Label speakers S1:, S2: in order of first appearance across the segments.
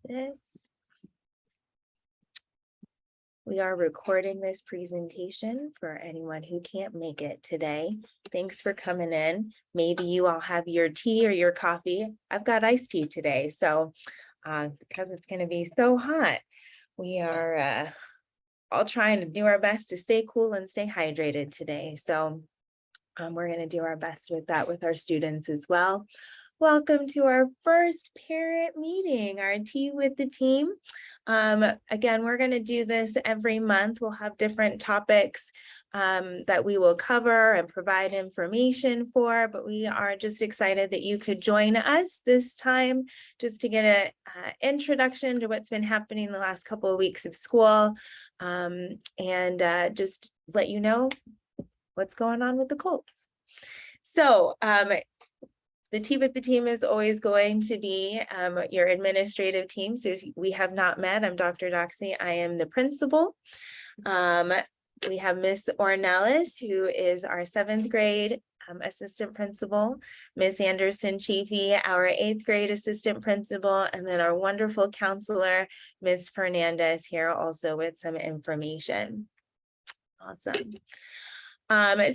S1: this. We are recording this presentation for anyone who can't make it today. Thanks for coming in. Maybe you all have your tea or your coffee. I've got iced tea today. So because it's going to be so hot, we are all trying to do our best to stay cool and stay hydrated today. So we're going to do our best with that with our students as well. Welcome to our first parent meeting, our tea with the team. Again, we're going to do this every month. We'll have different topics that we will cover and provide information for, but we are just excited that you could join us this time just to get an introduction to what's been happening the last couple of weeks of school and just let you know what's going on with the Colts. So the tea with the team is always going to be your administrative team. So if we have not met, I'm Dr. Doxy. I am the principal. We have Miss Ornelas, who is our 7th grade assistant principal, Miss Anderson Chafee, our 8th grade assistant principal, and then our wonderful counselor, Miss Fernandez, here also with some information. Awesome.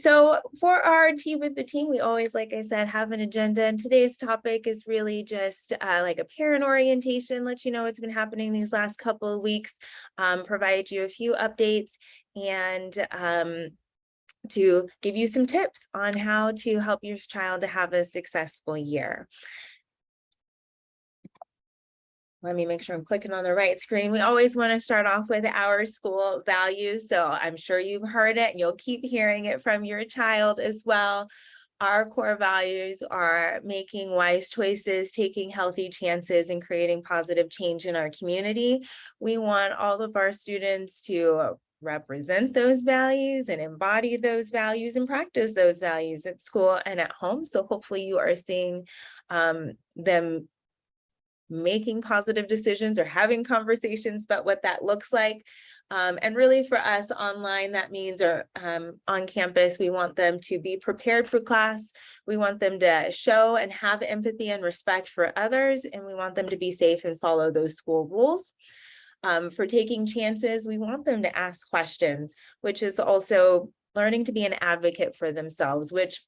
S1: So for our tea with the team, we always, like I said, have an agenda, and today's topic is really just like a parent orientation, let you know what's been happening these last couple of weeks, provide you a few updates, and to give you some tips on how to help your child to have a successful year. Let me make sure I'm clicking on the right screen. We always want to start off with our school values. So I'm sure you've heard it and you'll keep hearing it from your child as well. Our core values are making wise choices, taking healthy chances, and creating positive change in our community. We want all of our students to represent those values and embody those values and practice those values at school and at home. So hopefully you are seeing them making positive decisions or having conversations about what that looks like. And really for us online, that means on campus, we want them to be prepared for class. We want them to show and have empathy and respect for others. And we want them to be safe and follow those school rules. For taking chances, we want them to ask questions, which is also learning to be an advocate for themselves, which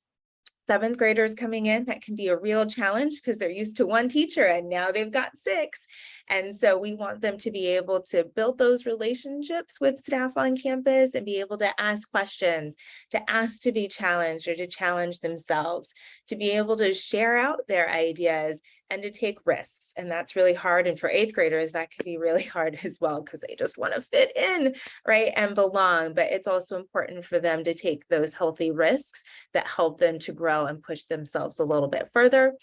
S1: 7th graders coming in, that can be a real challenge because they're used to one teacher and now they've got 6. And so we want them to be able to build those relationships with staff on campus and be able to ask questions, to ask to be challenged or to challenge themselves, to be able to share out their ideas and to take risks. And that's really hard. And for 8th graders, that can be really hard as well because they just want to fit in, right, and belong. But it's also important for them to take those healthy risks that help them to grow and push themselves a little bit further.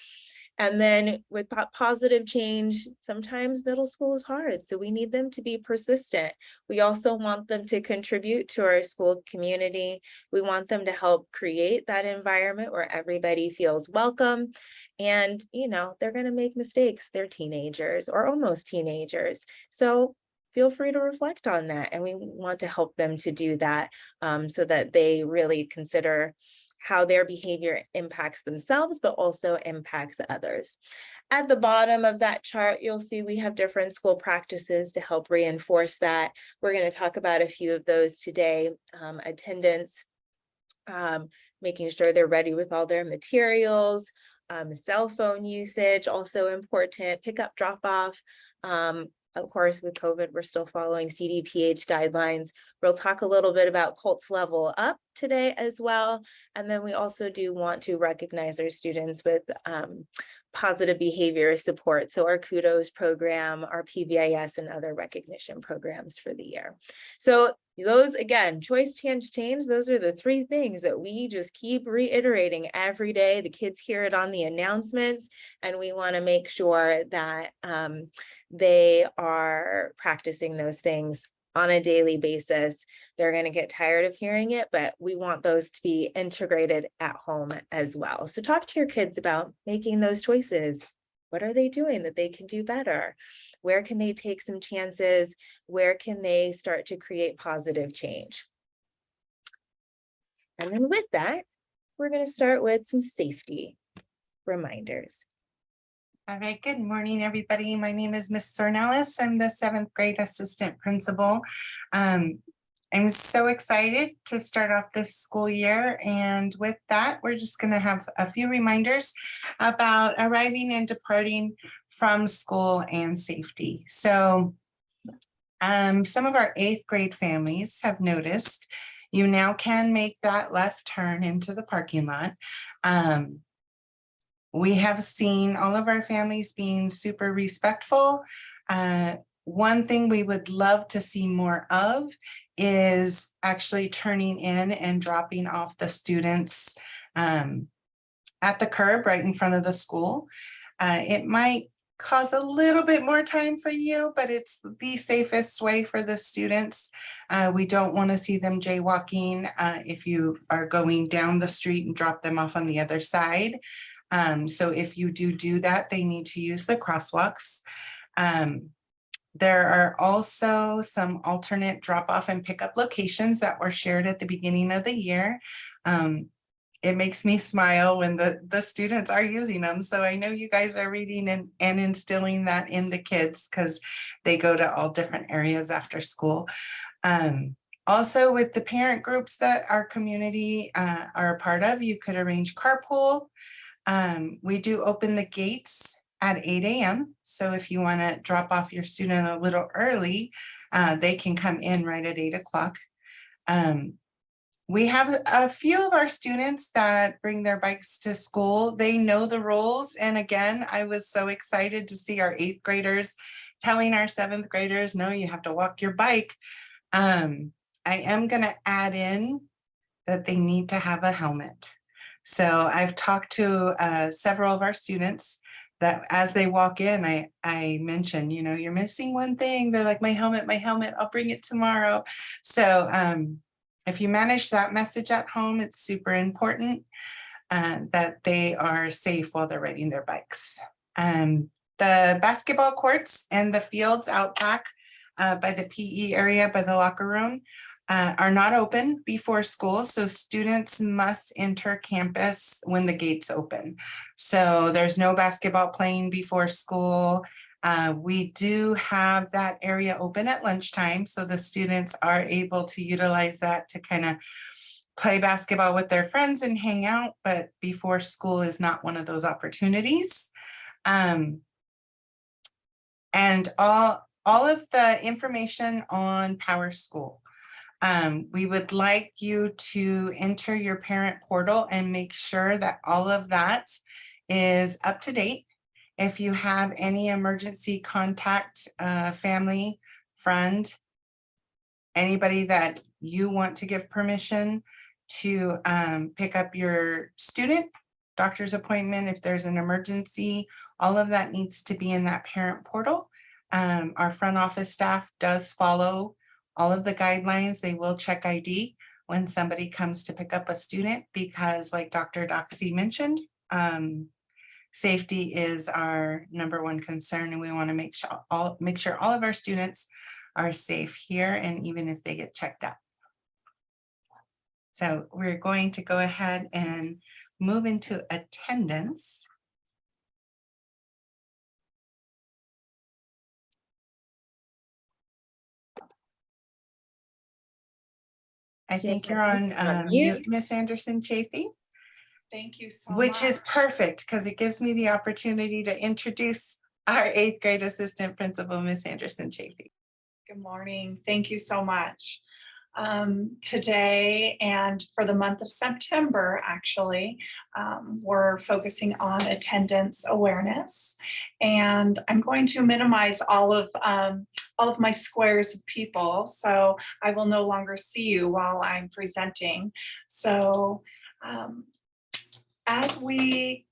S1: And then with positive change, sometimes middle school is hard. So we need them to be persistent. We also want them to contribute to our school community. We want them to help create that environment where everybody feels welcome. And, you know, they're going to make mistakes. They're teenagers or almost teenagers. So feel free to reflect on that. And we want to help them to do that so that they really consider how their behavior impacts themselves, but also impacts others. At the bottom of that chart, you'll see we have different school practices to help reinforce that. We're going to talk about a few of those today. Attendance, making sure they're ready with all their materials, cell phone usage, also important, pick up, drop off. Of course, with COVID, we're still following CDPH guidelines. We'll talk a little bit about Colts Level Up today as well. And then we also do want to recognize our students with positive behavior support. So our Kudos program, our PBIS, and other recognition programs for the year. So those, again, choice, change, change, those are the 3 things that we just keep reiterating every day. The kids hear it on the announcements, and we want to make sure that they are practicing those things on a daily basis. They're going to get tired of hearing it, but we want those to be integrated at home as well. So talk to your kids about making those choices. What are they doing that they can do better? Where can they take some chances? Where can they start to create positive change? And then with that, we're going to start with some safety reminders.
S2: All right, good morning, everybody. My name is Miss Sornellis. I'm the 7th grade assistant principal. I'm so excited to start off this school year. And with that, we're just going to have a few reminders about arriving and departing from school and safety. So some of our 8th grade families have noticed you now can make that left turn into the parking lot. We have seen all of our families being super respectful. One thing we would love to see more of is actually turning in and dropping off the students at the curb right in front of the school. It might cause a little bit more time for you, but it's the safest way for the students. We don't want to see them jaywalking if you are going down the street and drop them off on the other side. So if you do that, they need to use the crosswalks. There are also some alternate drop-off and pickup locations that were shared at the beginning of the year. It makes me smile when the students are using them. So I know you guys are reading and instilling that in the kids because they go to all different areas after school. Also with the parent groups that our community are a part of, you could arrange carpool. We do open the gates at 8 a.m. So if you want to drop off your student a little early, they can come in right at 8 o'clock. We have a few of our students that bring their bikes to school. They know the rules. And again, I was so excited to see our 8th graders telling our 7th graders, no, you have to walk your bike. I am going to add in that they need to have a helmet. So I've talked to several of our students that as they walk in, I mentioned, you know, you're missing one thing. They're like, my helmet, I'll bring it tomorrow. So if you manage that message at home, it's super important that they are safe while they're riding their bikes. The basketball courts and the fields out back by the PE area, by the locker room, are not open before school, so students must enter campus when the gates open. So there's no basketball playing before school. We do have that area open at lunchtime, so the students are able to utilize that to kind of play basketball with their friends and hang out, but before school is not one of those opportunities. And all of the information on Power School. We would like you to enter your parent portal and make sure that all of that is up to date. If you have any emergency contact, family, friend, anybody that you want to give permission to pick up your student, doctor's appointment, if there's an emergency, all of that needs to be in that parent portal. Our front office staff does follow all of the guidelines. They will check ID when somebody comes to pick up a student because, like Dr. Doxy mentioned, safety is our #1 concern, and we want to make sure all of our students are safe here, and even if they get checked out. So we're going to go ahead and move into attendance. I think you're on mute, Miss Anderson Chafee.
S3: Thank you so much.
S2: Which is perfect because it gives me the opportunity to introduce our 8th grade assistant principal, Miss Anderson Chafee.
S3: Good morning. Thank you so much. Today and for the month of September, actually, we're focusing on attendance awareness, and I'm going to minimize all of my squares of people, so I will no longer see you while I'm presenting. So as we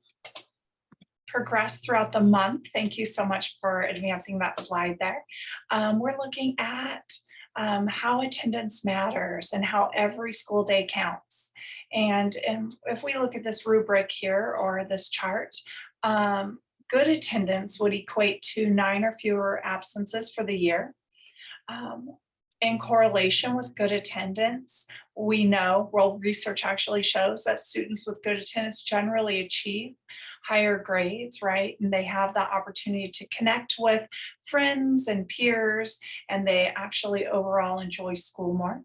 S3: progress throughout the month, thank you so much for advancing that slide there. We're looking at how attendance matters and how every school day counts. And if we look at this rubric here or this chart, good attendance would equate to 9 or fewer absences for the year. In correlation with good attendance, we know, well, research actually shows that students with good attendance generally achieve higher grades, right? And they have that opportunity to connect with friends and peers, and they actually overall enjoy school more.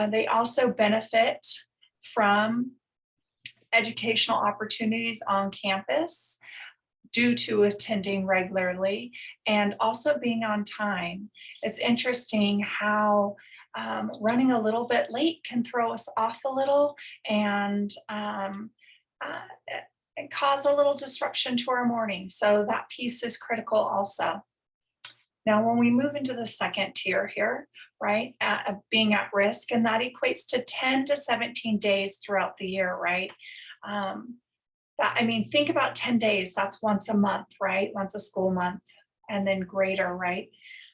S3: They also benefit from educational opportunities on campus due to attending regularly and also being on time. It's interesting how running a little bit late can throw us off a little and cause a little disruption to our morning. So that piece is critical also. Now, when we move into the second tier here, right, being at risk, and that equates to 10 to 17 days throughout the year, right? I mean, think about 10 days, that's once a month, right? Once a school month, and then greater, right?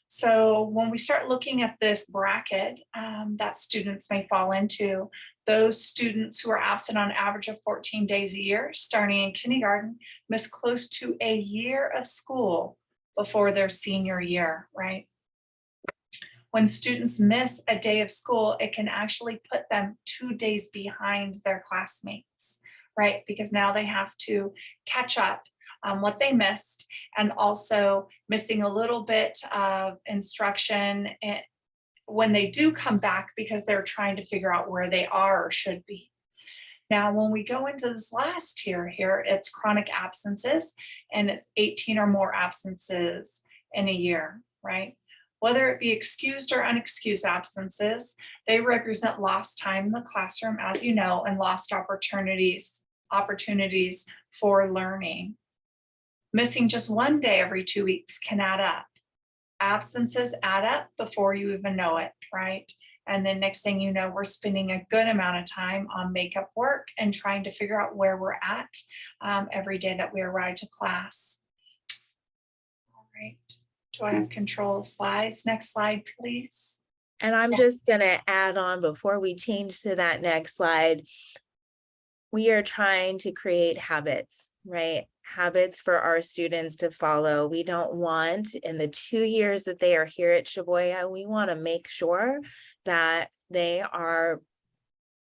S3: So when we start looking at this bracket that students may fall into, those students who are absent on average of 14 days a year, starting in kindergarten, miss close to a year of school before their senior year, right? When students miss a day of school, it can actually put them 2 days behind their classmates, right? Because now they have to catch up on what they missed, and also missing a little bit of instruction when they do come back because they're trying to figure out where they are or should be. Now, when we go into this last tier here, it's chronic absences, and it's 18 or more absences in a year, right? Whether it be excused or unexcused absences, they represent lost time in the classroom, as you know, and lost opportunities for learning. Missing just one day every 2 weeks can add up. Absences add up before you even know it, right? And then next thing you know, we're spending a good amount of time on makeup work and trying to figure out where we're at every day that we arrive to class. All right, do I have control of slides? Next slide, please.
S1: And I'm just gonna add on before we change to that next slide. We are trying to create habits, right? Habits for our students to follow. We don't want, in the 2 years that they are here at Shibuya, we want to make sure that they are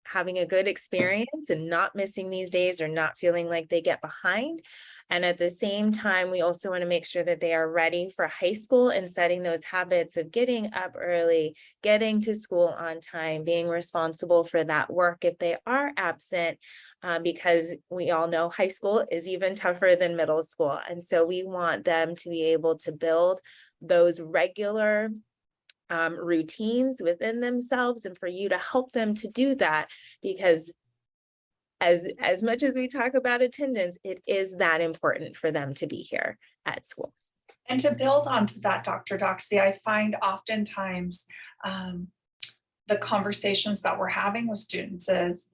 S1: having a good experience and not missing these days or not feeling like they get behind. And at the same time, we also want to make sure that they are ready for high school and setting those habits of getting up early, getting to school on time, being responsible for that work if they are absent, because we all know high school is even tougher than middle school. And so we want them to be able to build those regular routines within themselves, and for you to help them to do that, because as much as we talk about attendance, it is that important for them to be here at school.
S3: And to build onto that, Dr. Doxy, I find oftentimes the conversations that we're having with students is,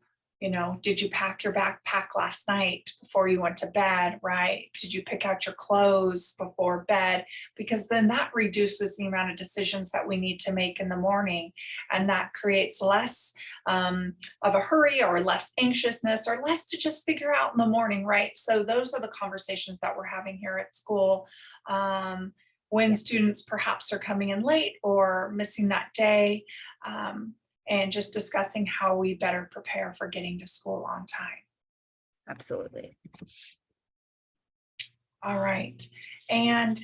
S3: you know, did you pack your backpack last night before you went to bed, right? Did you pick out your clothes before bed? Because then that reduces the amount of decisions that we need to make in the morning. And that creates less of a hurry or less anxiousness or less to just figure out in the morning, right? So those are the conversations that we're having here at school. When students perhaps are coming in late or missing that day, and just discussing how we better prepare for getting to school on time.
S1: Absolutely.
S3: All right, and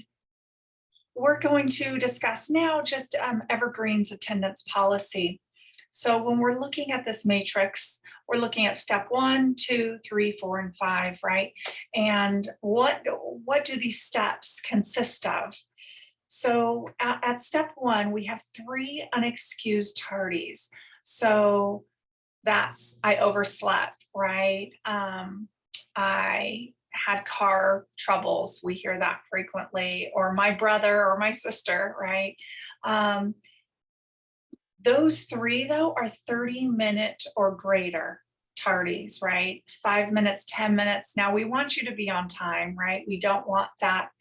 S3: we're going to discuss now just Evergreen's attendance policy. So when we're looking at this matrix, we're looking at step 1, 2, 3, 4, and 5, right? And what do these steps consist of? So at step 1, we have 3 unexcused tardies. So that's, I overslept, right? I had car troubles. We hear that frequently, or my brother or my sister, right? Those 3 though are 30-minute or greater tardies, right? 5 minutes, 10 minutes. Now we want you to be on time, right? We don't want that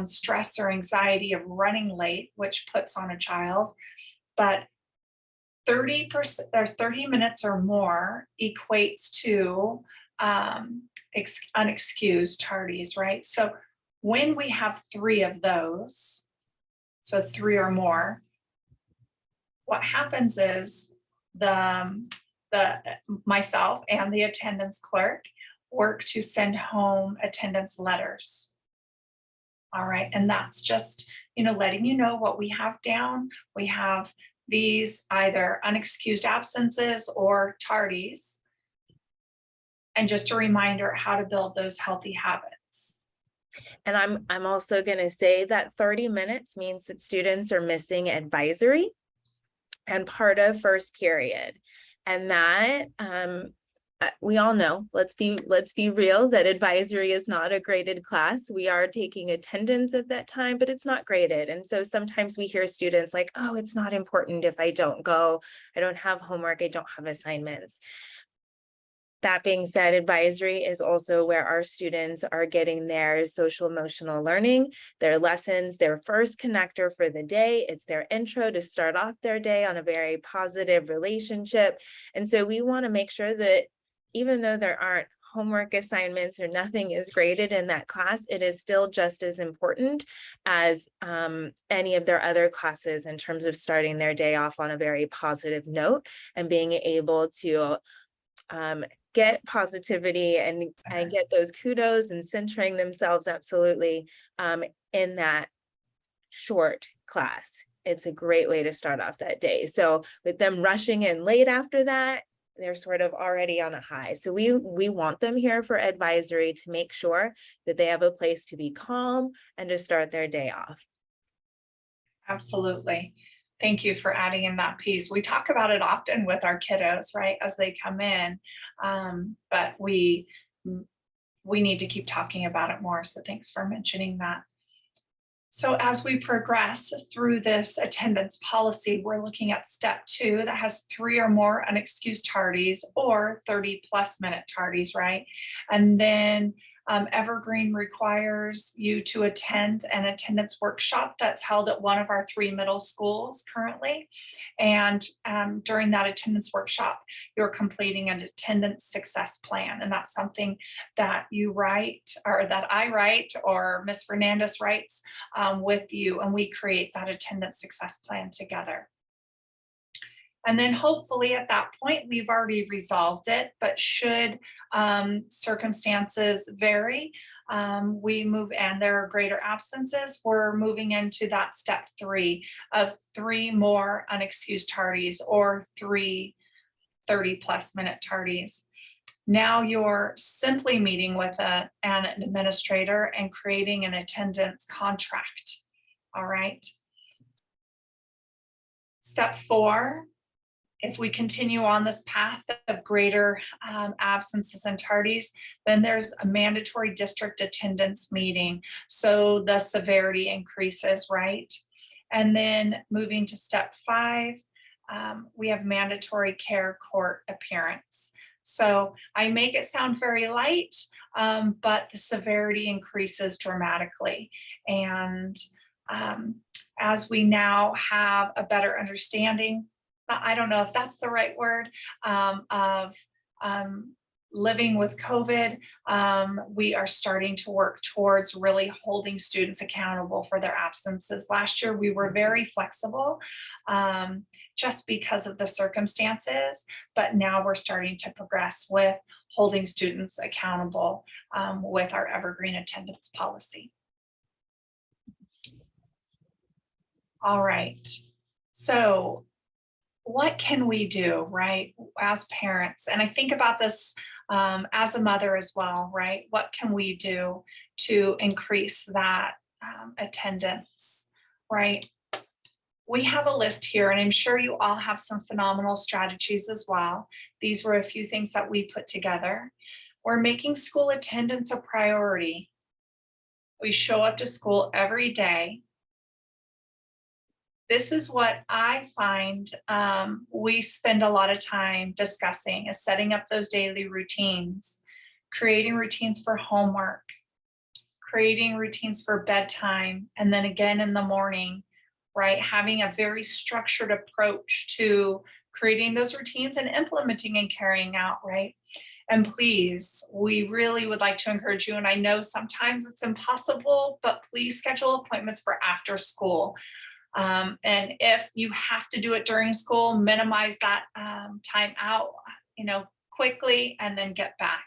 S3: stress or anxiety of running late, which puts on a child. But 30% or 30 minutes or more equates to unexcused tardies, right? So when we have 3 of those, so 3 or more, what happens is myself and the attendance clerk work to send home attendance letters. All right, and that's just, letting you know what we have down. We have these either unexcused absences or tardies. And just a reminder how to build those healthy habits.
S1: And I'm also going to say that 30 minutes means that students are missing advisory and part of first period. And that we all know, let's be real, that advisory is not a graded class. We are taking attendance at that time, but it's not graded. And so sometimes we hear students like, oh, it's not important if I don't go, I don't have homework, I don't have assignments. That being said, advisory is also where our students are getting their social emotional learning, their lessons, their first connector for the day. It's their intro to start off their day on a very positive relationship. And so we want to make sure that even though there aren't homework assignments or nothing is graded in that class, it is still just as important as any of their other classes in terms of starting their day off on a very positive note and being able to get positivity and get those kudos and centering themselves absolutely in that short class. It's a great way to start off that day. So with them rushing in late after that, they're sort of already on a high. So we want them here for advisory to make sure that they have a place to be calm and to start their day off.
S3: Absolutely. Thank you for adding in that piece. We talk about it often with our kiddos, right, as they come in, but we need to keep talking about it more. So thanks for mentioning that. So as we progress through this attendance policy, we're looking at step 2 that has 3 or more unexcused tardies or 30+ minute tardies, right? And then Evergreen requires you to attend an attendance workshop that's held at one of our 3 middle schools currently. And during that attendance workshop, you're completing an attendance success plan. And that's something that you write, or that I write, or Ms. Fernandez writes with you, and we create that attendance success plan together. And then hopefully at that point, we've already resolved it, but should circumstances vary, we move and there are greater absences, we're moving into that step 3 of 3 more unexcused tardies or 3 30+ minute tardies. Now you're simply meeting with an administrator and creating an attendance contract. All right. Step 4. If we continue on this path of greater absences and tardies, then there's a mandatory district attendance meeting. So the severity increases, right? And then moving to step 5, we have mandatory care court appearance. So I make it sound very light, but the severity increases dramatically. And as we now have a better understanding, I don't know if that's the right word, of living with COVID, we are starting to work towards really holding students accountable for their absences. Last year, we were very flexible just because of the circumstances, but now we're starting to progress with holding students accountable with our Evergreen attendance policy. All right, so what can we do, right, as parents? And I think about this as a mother as well, right? What can we do to increase that attendance, right? We have a list here, and I'm sure you all have some phenomenal strategies as well. These were a few things that we put together. We're making school attendance a priority. We show up to school every day. This is what I find we spend a lot of time discussing, is setting up those daily routines, creating routines for homework, creating routines for bedtime, and then again in the morning, right? Having a very structured approach to creating those routines and implementing and carrying out, right? And please, we really would like to encourage you, and I know sometimes it's impossible, but please schedule appointments for after school. And if you have to do it during school, minimize that time out, quickly, and then get back.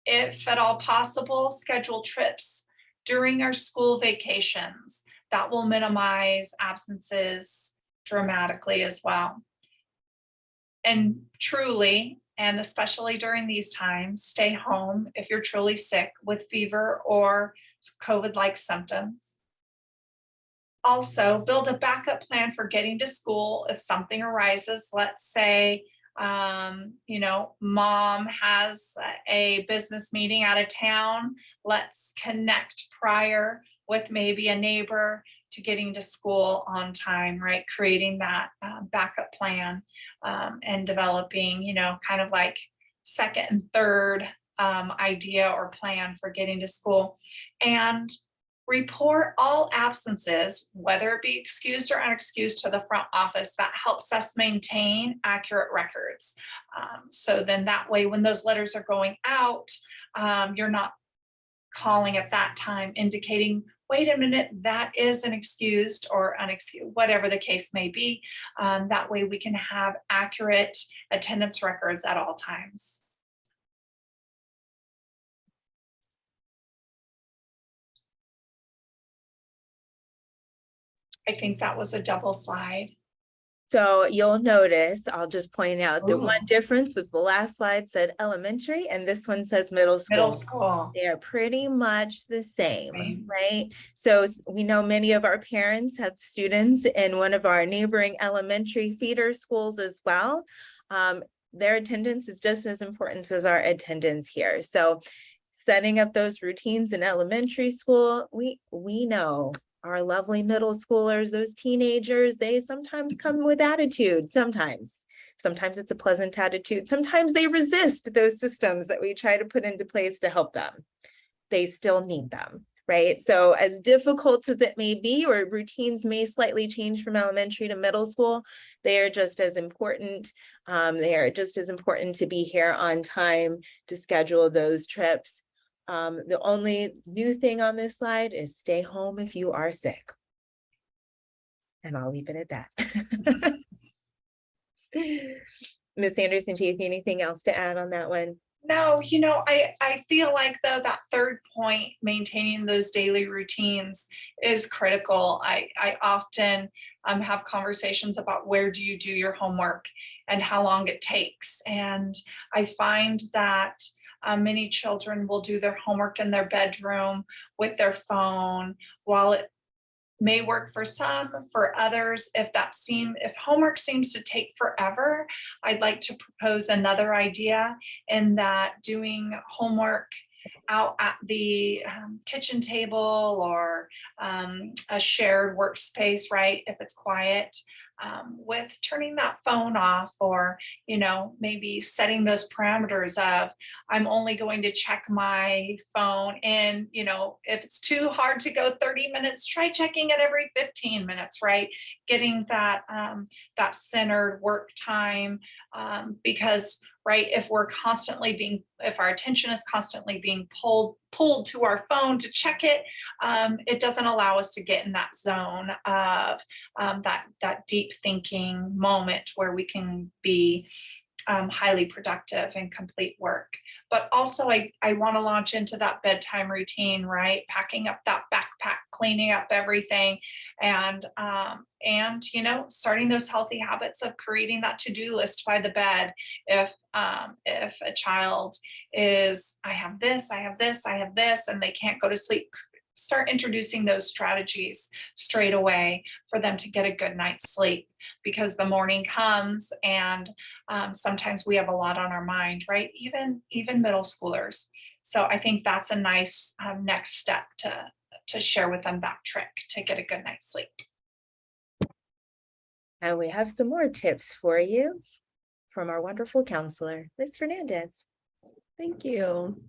S3: If at all possible, schedule trips during our school vacations. That will minimize absences dramatically as well. And truly, and especially during these times, stay home if you're truly sick with fever or COVID-like symptoms. Also, build a backup plan for getting to school if something arises. Let's say, mom has a business meeting out of town. Let's connect prior with maybe a neighbor to getting to school on time, right? Creating that backup plan and developing, kind of like second and third idea or plan for getting to school. And report all absences, whether it be excused or unexcused, to the front office. That helps us maintain accurate records. So then that way, when those letters are going out, you're not calling at that time indicating, wait a minute, that is an excused or unexcused, whatever the case may be. That way we can have accurate attendance records at all times. I think that was a double slide.
S1: So you'll notice, I'll just point out the one
S3: Ooh.
S1: difference was the last slide said elementary and this one says middle school.
S3: Middle school.
S1: They are pretty much the same,
S3: Same.
S1: right? So we know many of our parents have students in one of our neighboring elementary feeder schools as well. Their attendance is just as important as our attendance here. So setting up those routines in elementary school, we know our lovely middle schoolers, those teenagers, they sometimes come with attitude. Sometimes it's a pleasant attitude. Sometimes they resist those systems that we try to put into place to help them. They still need them, right? So as difficult as it may be, or routines may slightly change from elementary to middle school, they are just as important. They are just as important to be here on time to schedule those trips. The only new thing on this slide is stay home if you are sick. And I'll leave it at that. Ms. Anderson, do you have anything else to add on that one?
S3: No, I feel like though that third point, maintaining those daily routines, is critical. I often have conversations about where do you do your homework and how long it takes. And I find that many children will do their homework in their bedroom with their phone. While it may work for some, for others, if homework seems to take forever, I'd like to propose another idea, in that doing homework out at the kitchen table or a shared workspace, right? If it's quiet, with turning that phone off, or, maybe setting those parameters of, I'm only going to check my phone. And, if it's too hard to go 30 minutes, try checking it every 15 minutes, right? Getting that, that centered work time, because right, if our attention is constantly being pulled to our phone to check it, it doesn't allow us to get in that zone of that deep thinking moment where we can be highly productive and complete work. But also I want to launch into that bedtime routine, right? Packing up that backpack, cleaning up everything, and starting those healthy habits of creating that to-do list by the bed. If a child is, I have this, and they can't go to sleep, start introducing those strategies straight away for them to get a good night's sleep, because the morning comes and sometimes we have a lot on our mind, right? Even middle schoolers. So I think that's a nice next step to share with them, that trick to get a good night's sleep.
S1: And we have some more tips for you from our wonderful counselor, Ms. Fernandez.
S4: Thank you.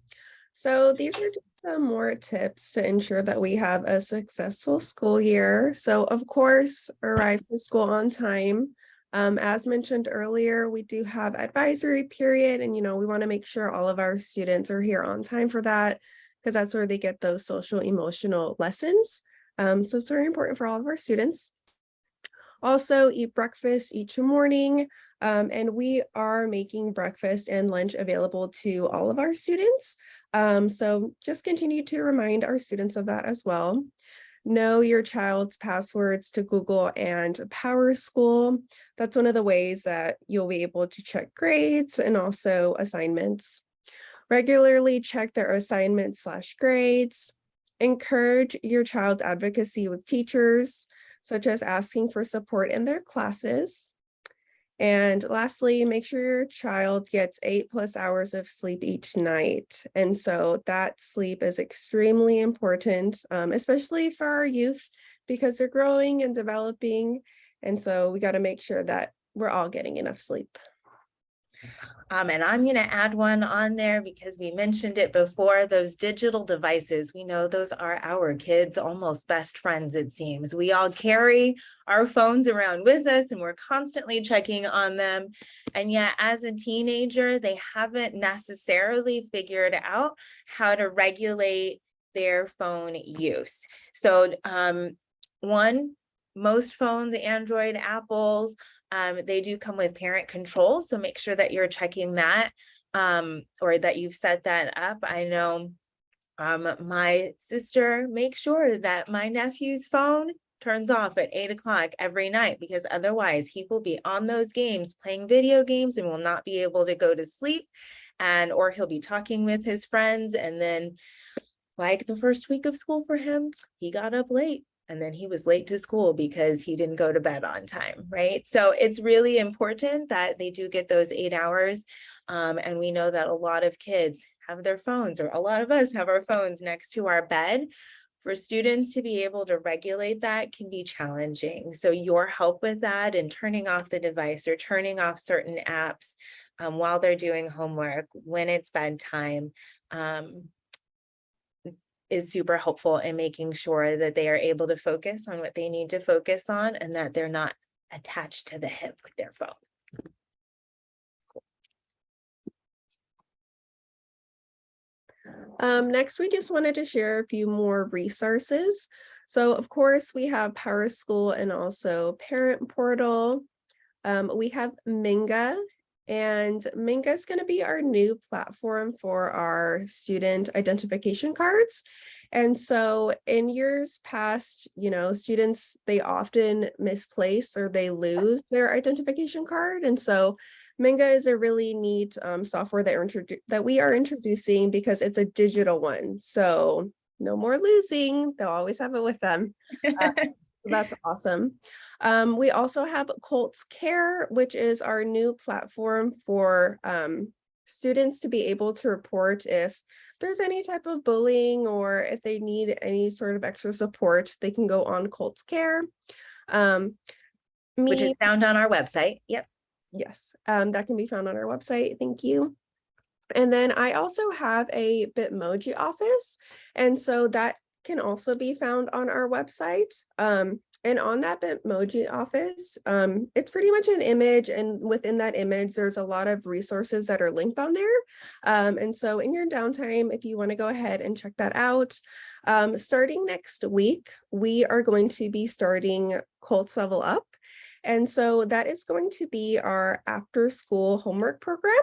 S4: So these are just some more tips to ensure that we have a successful school year. So of course, arrive to school on time. As mentioned earlier, we do have advisory period, and we want to make sure all of our students are here on time for that, because that's where they get those social emotional lessons. So it's very important for all of our students. Also, eat breakfast each morning, and we are making breakfast and lunch available to all of our students. So just continue to remind our students of that as well. Know your child's passwords to Google and PowerSchool. That's one of the ways that you'll be able to check grades and also assignments. Regularly check their assignments/grades. Encourage your child's advocacy with teachers, such as asking for support in their classes. And lastly, make sure your child gets 8+ hours of sleep each night. And so that sleep is extremely important, especially for our youth, because they're growing and developing. And so we got to make sure that we're all getting enough sleep.
S1: And I'm going to add one on there because we mentioned it before, those digital devices. We know those are our kids' almost best friends, it seems. We all carry our phones around with us and we're constantly checking on them. And yet as a teenager, they haven't necessarily figured out how to regulate their phone use. So most phones, Android, Apples, they do come with parent control. So make sure that you're checking that or that you've set that up. I know my sister makes sure that my nephew's phone turns off at 8 o'clock every night, because otherwise he will be on those games playing video games and will not be able to go to sleep, or he'll be talking with his friends. And then like the first week of school for him, he got up late. And then he was late to school because he didn't go to bed on time, right? So it's really important that they do get those 8 hours. And we know that a lot of kids have their phones, or a lot of us have our phones next to our bed. For students to be able to regulate that can be challenging. So your help with that and turning off the device or turning off certain apps while they're doing homework, when it's bedtime, is super helpful in making sure that they are able to focus on what they need to focus on and that they're not attached to the hip with their phone.
S4: Next, we just wanted to share a few more resources. So of course, we have PowerSchool and also Parent Portal. We have Minga, and Minga is going to be our new platform for our student identification cards. And so in years past, students, they often misplace or they lose their identification card. And so Minga is a really neat software that we are introducing because it's a digital one. So no more losing, they'll always have it with them. That's awesome. We also have Colts Care, which is our new platform for students to be able to report if there's any type of bullying or if they need any sort of extra support, they can go on Colts Care.
S1: Which is found on our website. Yep.
S4: Yes, that can be found on our website. Thank you. And then I also have a Bitmoji office. And so that can also be found on our website. And on that Bitmoji office, it's pretty much an image, and within that image, there's a lot of resources that are linked on there. And so in your downtime, if you want to go ahead and check that out, starting next week, we are going to be starting Colts Level Up. And so that is going to be our after school homework program.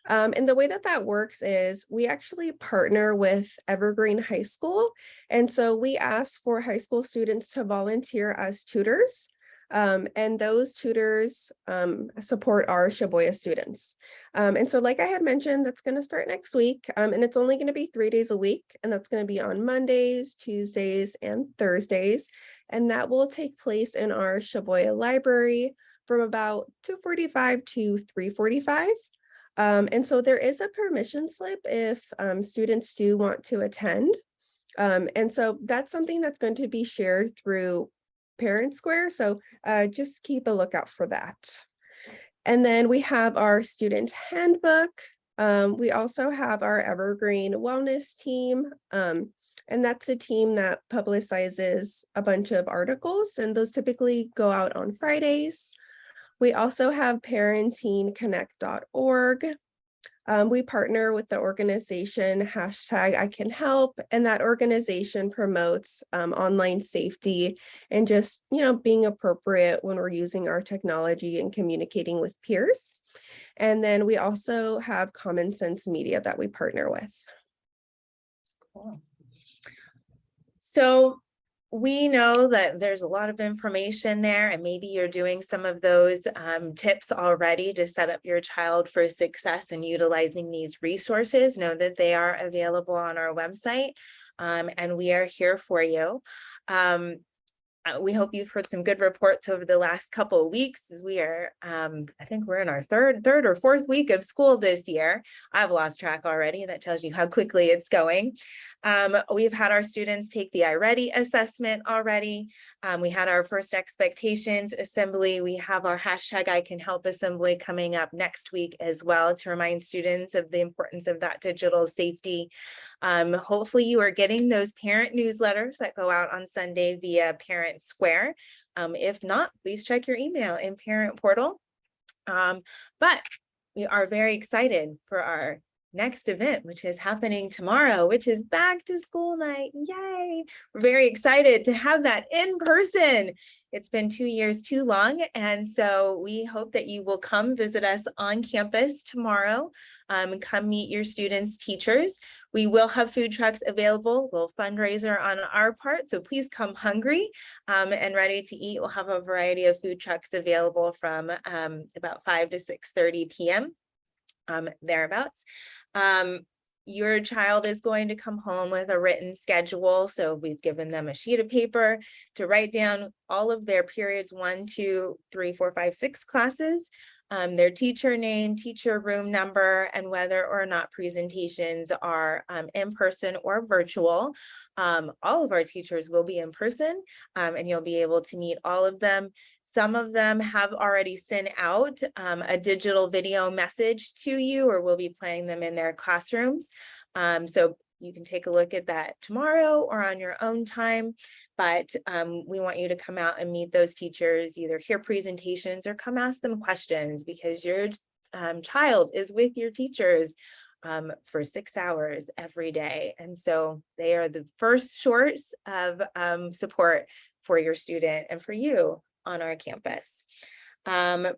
S4: And the way that works is we actually partner with Evergreen High School. And so we ask for high school students to volunteer as tutors. And those tutors support our Shibuya students. And so like I had mentioned, that's going to start next week. And it's only going to be 3 days a week. And that's going to be on Mondays, Tuesdays, and Thursdays. And that will take place in our Shibuya library from about 2:45 to 3:45. And so there is a permission slip if students do want to attend. And so that's something that's going to be shared through Parent Square. So just keep a lookout for that. And then we have our student handbook. We also have our Evergreen Wellness team. And that's a team that publicizes a bunch of articles, and those typically go out on Fridays. We also have parentingconnect.org. We partner with the organization #ICanHelp, and that organization promotes online safety and just, being appropriate when we're using our technology and communicating with peers. And then we also have Common Sense Media that we partner with.
S1: Cool. So we know that there's a lot of information there, and maybe you're doing some of those tips already to set up your child for success and utilizing these resources. Know that they are available on our website, and we are here for you. We hope you've heard some good reports over the last couple of weeks, as we are, I think we're in our third or fourth week of school this year. I've lost track already. That tells you how quickly it's going. We've had our students take the iReady assessment already. We had our first expectations assembly. We have our #ICanHelp assembly coming up next week as well, to remind students of the importance of that digital safety. Hopefully you are getting those parent newsletters that go out on Sunday via Parent Square. If not, please check your email in Parent Portal. But we are very excited for our next event, which is happening tomorrow, which is back to school night. Yay! We're very excited to have that in person. It's been 2 years too long, and so we hope that you will come visit us on campus tomorrow. Come meet your students' teachers. We will have food trucks available, a little fundraiser on our part, so please come hungry and ready to eat. We'll have a variety of food trucks available from about 5 to 6:30 p.m. Thereabouts. Your child is going to come home with a written schedule. So we've given them a sheet of paper to write down all of their periods 1, 2, 3, 4, 5, 6 classes, their teacher name, teacher room number, and whether or not presentations are in person or virtual. All of our teachers will be in person, and you'll be able to meet all of them. Some of them have already sent out a digital video message to you, or will be playing them in their classrooms. So you can take a look at that tomorrow or on your own time. But we want you to come out and meet those teachers, either hear presentations or come ask them questions, because your child is with your teachers for 6 hours every day. And so they are the first source of support for your student and for you on our campus.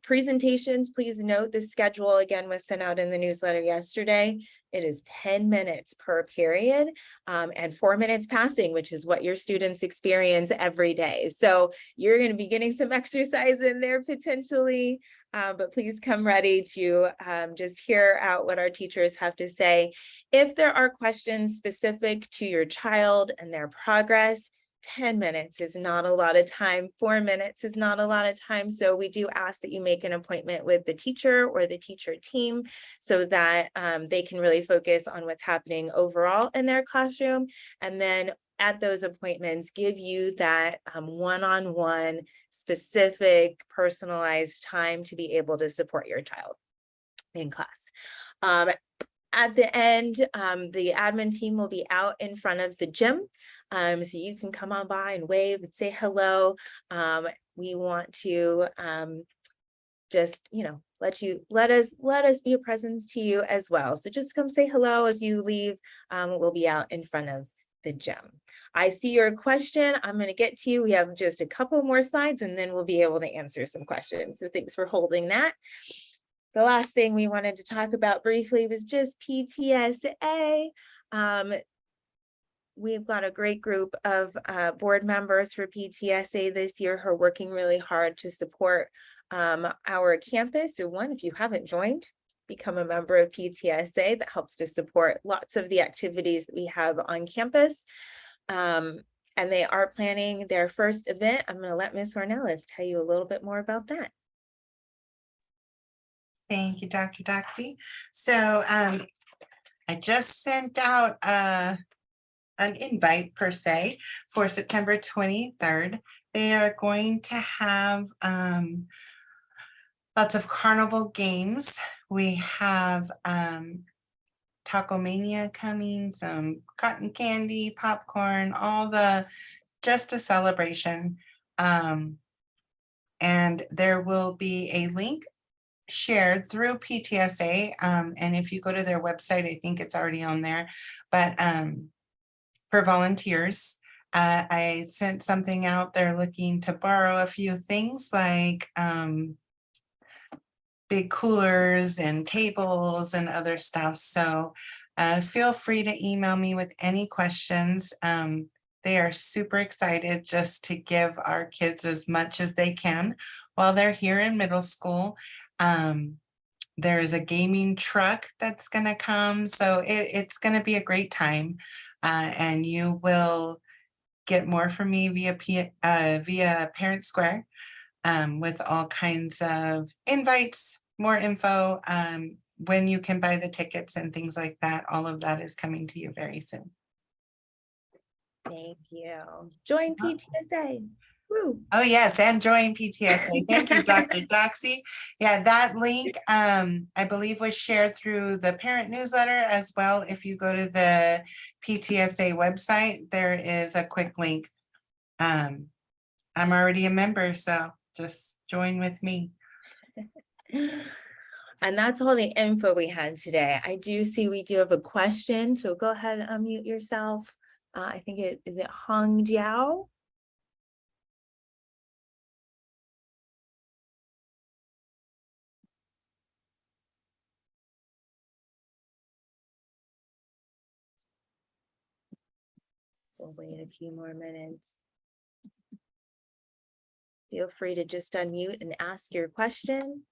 S1: Presentations, please note the schedule again was sent out in the newsletter yesterday. It is 10 minutes per period and 4 minutes passing, which is what your students experience every day. So you're going to be getting some exercise in there potentially, but please come ready to just hear out what our teachers have to say. If there are questions specific to your child and their progress, 10 minutes is not a lot of time. 4 minutes is not a lot of time. So we do ask that you make an appointment with the teacher or the teacher team so that they can really focus on what's happening overall in their classroom. And then at those appointments, give you that one-on-one specific personalized time to be able to support your child in class. At the end, the admin team will be out in front of the gym. So you can come on by and wave and say hello. We want to just, let us be a presence to you as well. So just come say hello as you leave. We'll be out in front of the gym. I see your question. I'm going to get to you. We have just a couple more slides and then we'll be able to answer some questions. So thanks for holding that. The last thing we wanted to talk about briefly was just PTSA. We've got a great group of board members for PTSA this year who are working really hard to support our campus. So one, if you haven't joined, become a member of PTSA. That helps to support lots of the activities that we have on campus. And they are planning their first event. I'm going to let Ms. Ornelas tell you a little bit more about that.
S2: Thank you, Dr. Doxy. So I just sent out an invite per se for September 23rd. They are going to have lots of carnival games. We have Taco Mania coming, some cotton candy, popcorn, just a celebration. And there will be a link shared through PTSA. And if you go to their website, I think it's already on there, but for volunteers, I sent something out there looking to borrow a few things like big coolers and tables and other stuff. So feel free to email me with any questions. They are super excited just to give our kids as much as they can while they're here in middle school. There's a gaming truck that's going to come. So it's going to be a great time. And you will get more from me via Parent Square with all kinds of invites, more info, when you can buy the tickets and things like that. All of that is coming to you very soon.
S1: Thank you. Join PTSA. Woo.
S2: Oh, yes, and join PTSA. Thank you, Dr. Doxy. Yeah, that link, I believe, was shared through the parent newsletter as well. If you go to the PTSA website, there is a quick link. I'm already a member, so just join with me.
S1: And that's all the info we had today. I do see we do have a question, so go ahead and unmute yourself. I think is it Hong Jiao? We'll wait a few more minutes. Feel free to just unmute and ask your question.